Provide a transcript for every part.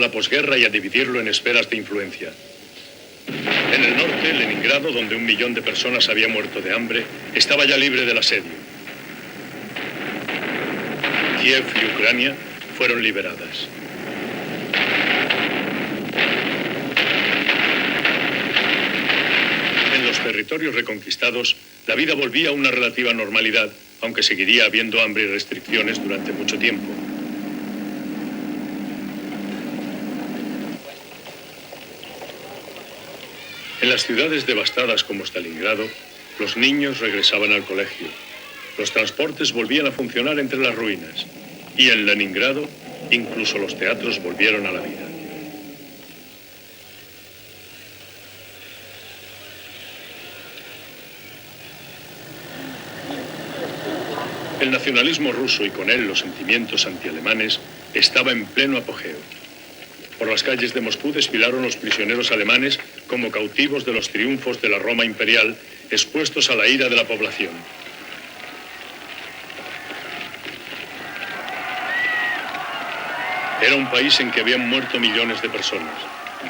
la posguerra y a dividirlo en esferas de influencia. En el norte, Leningrado, donde 1 millón de personas había muerto de hambre, estaba ya libre del asedio. Kiev y Ucrania fueron liberadas. En los territorios reconquistados, la vida volvía a una relativa normalidad, aunque seguiría habiendo hambre y restricciones durante mucho tiempo. En las ciudades devastadas como Stalingrado, los niños regresaban al colegio. Los transportes volvían a funcionar entre las ruinas. Y en Leningrado, incluso los teatros volvieron a la vida. El nacionalismo ruso y con él los sentimientos antialemanes estaba en pleno apogeo. Por las calles de Moscú desfilaron los prisioneros alemanes como cautivos de los triunfos de la Roma imperial, expuestos a la ira de la población. Era un país en que habían muerto millones de personas,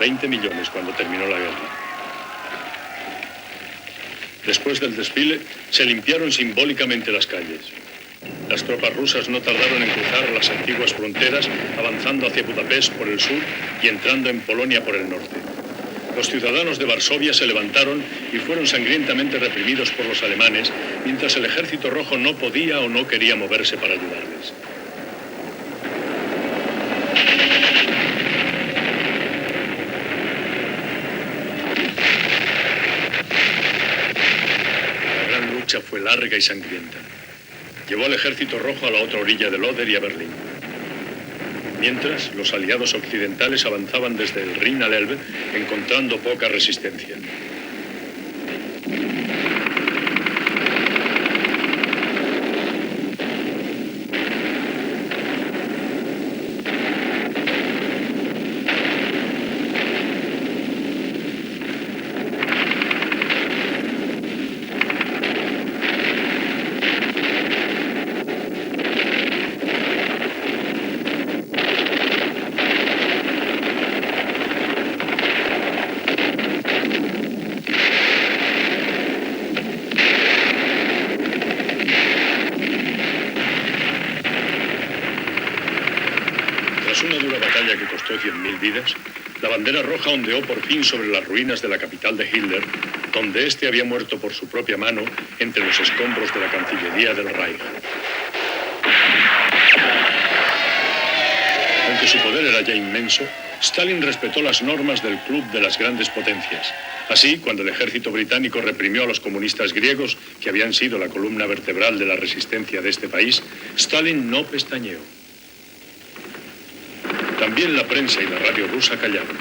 20 millones cuando terminó la guerra. Después del desfile, se limpiaron simbólicamente las calles. Las tropas rusas no tardaron en cruzar las antiguas fronteras, avanzando hacia Budapest por el sur y entrando en Polonia por el norte. Los ciudadanos de Varsovia se levantaron y fueron sangrientamente reprimidos por los alemanes, mientras el Ejército Rojo no podía o no quería moverse para ayudarles. La gran lucha fue larga y sangrienta. Llevó al Ejército Rojo a la otra orilla del Oder y a Berlín. Mientras, los aliados occidentales avanzaban desde el Rin al Elbe, encontrando poca resistencia. Tras una dura batalla que costó 100.000 vidas, la bandera roja ondeó por fin sobre las ruinas de la capital de Hitler, donde éste había muerto por su propia mano entre los escombros de la Cancillería del Reich. Aunque su poder era ya inmenso, Stalin respetó las normas del Club de las Grandes Potencias. Así, cuando el ejército británico reprimió a los comunistas griegos, que habían sido la columna vertebral de la resistencia de este país, Stalin no pestañeó. También la prensa y la radio rusa callaron.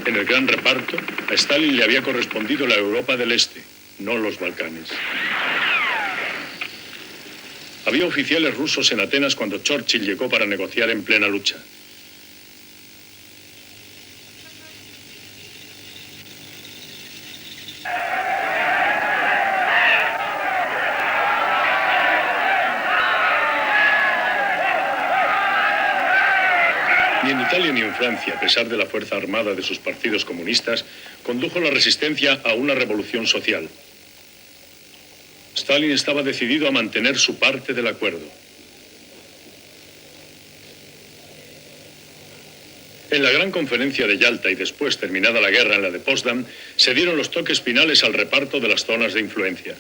En el gran reparto, a Stalin le había correspondido la Europa del Este, no los Balcanes. Había oficiales rusos en Atenas cuando Churchill llegó para negociar en plena lucha. Ni en Italia ni en Francia, a pesar de la fuerza armada de sus partidos comunistas, condujo la resistencia a una revolución social. Stalin estaba decidido a mantener su parte del acuerdo. En la gran conferencia de Yalta y después, terminada la guerra, en la de Potsdam, se dieron los toques finales al reparto de las zonas de influencia.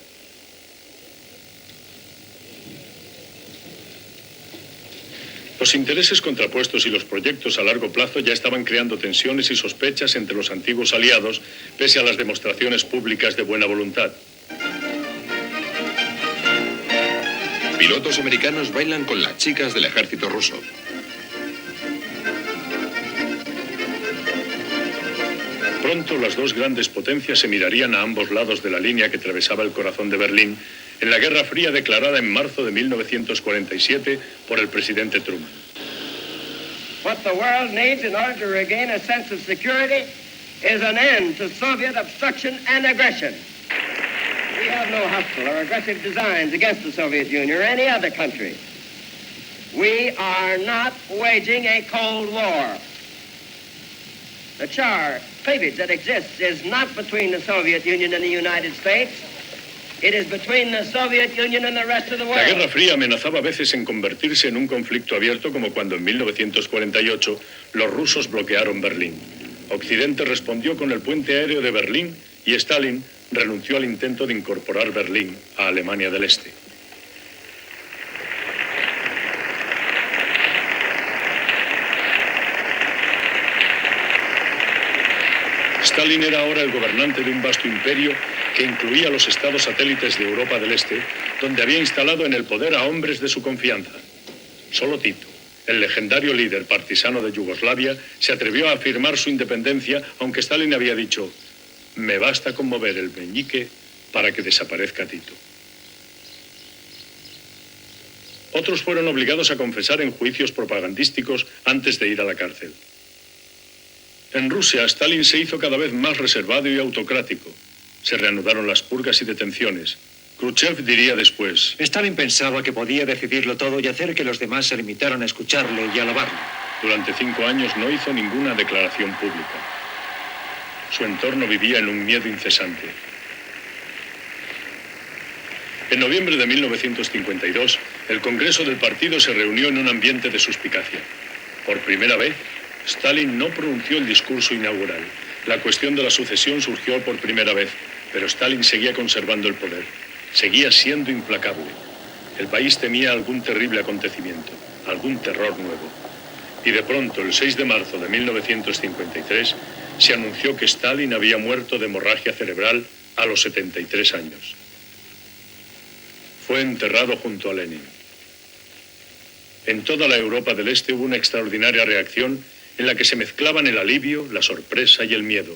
Los intereses contrapuestos y los proyectos a largo plazo ya estaban creando tensiones y sospechas entre los antiguos aliados, pese a las demostraciones públicas de buena voluntad. Pilotos americanos bailan con las chicas del ejército ruso. Pronto las dos grandes potencias se mirarían a ambos lados de la línea que atravesaba el corazón de Berlín en la Guerra Fría declarada en marzo de 1947 por el presidente Truman. What the world needs in order to regain a sense of security is an end to Soviet obstruction and aggression. We have no hostile or aggressive designs against the Soviet Union or any other country. We are not waging a Cold War. The cleavage that exists is not between the Soviet Union and the United States. It is between the Soviet Union and the rest of the world. La Guerra Fría amenazaba a veces en convertirse en un conflicto abierto, como cuando en 1948 los rusos bloquearon Berlín. Occidente respondió con el puente aéreo de Berlín y Stalin renunció al intento de incorporar Berlín a Alemania del Este. Stalin era ahora el gobernante de un vasto imperio que incluía los estados satélites de Europa del Este, donde había instalado en el poder a hombres de su confianza. Solo Tito, el legendario líder partisano de Yugoslavia, se atrevió a afirmar su independencia, aunque Stalin había dicho: me basta con mover el meñique para que desaparezca Tito. Otros fueron obligados a confesar en juicios propagandísticos antes de ir a la cárcel. En Rusia, Stalin se hizo cada vez más reservado y autocrático. Se reanudaron las purgas y detenciones. Khrushchev diría después: Stalin pensaba que podía decidirlo todo y hacer que los demás se limitaran a escucharle y alabarlo. Durante 5 años no hizo ninguna declaración pública. Su entorno vivía en un miedo incesante. En noviembre de 1952, el Congreso del partido se reunió en un ambiente de suspicacia. Por primera vez, Stalin no pronunció el discurso inaugural. La cuestión de la sucesión surgió por primera vez, pero Stalin seguía conservando el poder. Seguía siendo implacable. El país temía algún terrible acontecimiento, algún terror nuevo. Y de pronto, el 6 de marzo de 1953, se anunció que Stalin había muerto de hemorragia cerebral a los 73 años. Fue enterrado junto a Lenin. En toda la Europa del Este hubo una extraordinaria reacción en la que se mezclaban el alivio, la sorpresa y el miedo.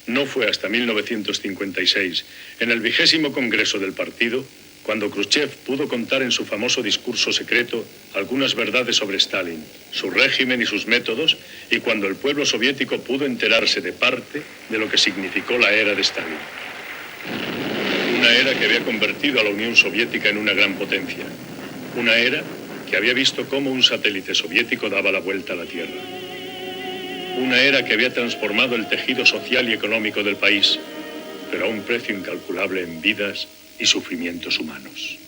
No fue hasta 1956, en el 20º Congreso del partido, cuando Khrushchev pudo contar en su famoso discurso secreto algunas verdades sobre Stalin, su régimen y sus métodos, y cuando el pueblo soviético pudo enterarse de parte de lo que significó la era de Stalin. Una era que había convertido a la Unión Soviética en una gran potencia. Una era que había visto cómo un satélite soviético daba la vuelta a la Tierra. Una era que había transformado el tejido social y económico del país, pero a un precio incalculable en vidas y sufrimientos humanos.